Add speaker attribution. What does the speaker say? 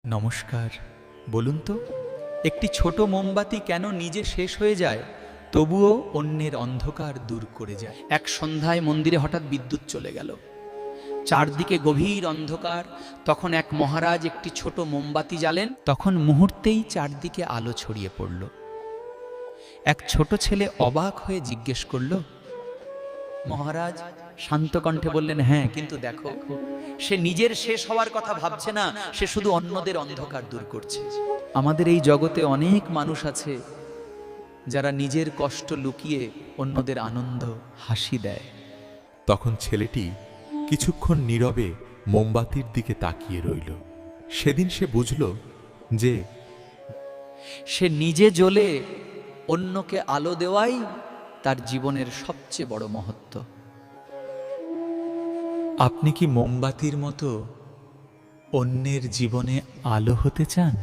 Speaker 1: নমস্কার। বলুন তো, একটি ছোট মোমবাতি কেন নিজে শেষ হয়ে যায় তবুও অন্যের অন্ধকার দূর করে যায়? এক সন্ধ্যায় মন্দিরে হঠাৎ বিদ্যুৎ চলে গেল, চারদিকে গভীর অন্ধকার। তখন এক মহারাজ একটি ছোট মোমবাতি জ্বালেন, তখন মুহূর্তেই চারদিকে আলো ছড়িয়ে পড়ল। এক ছোট ছেলে অবাক হয়ে জিজ্ঞেস করল, মহারাজ শান্ত কণ্ঠে বললেন, হ্যাঁ, কিন্তু দেখো, সে নিজের শেষ হওয়ার কথা ভাবছে না, সে শুধু অন্যদের অন্ধকার দূর করছে। আমাদের এই জগতে অনেক মানুষ আছে যারা নিজের কষ্ট লুকিয়ে অন্যদের আনন্দ, হাসি দেয়।
Speaker 2: তখন ছেলেটি কিছুক্ষণ নীরবে মোমবাতির দিকে তাকিয়ে রইল। সেদিন সে বুঝল যে
Speaker 1: সে নিজে জ্বলে অন্যকে আলো দেওয়াই তার জীবনের সবচেয়ে বড় মহত্ব। আপনি কি মোমবাতির মতো অন্যের জীবনে আলো হতে চান?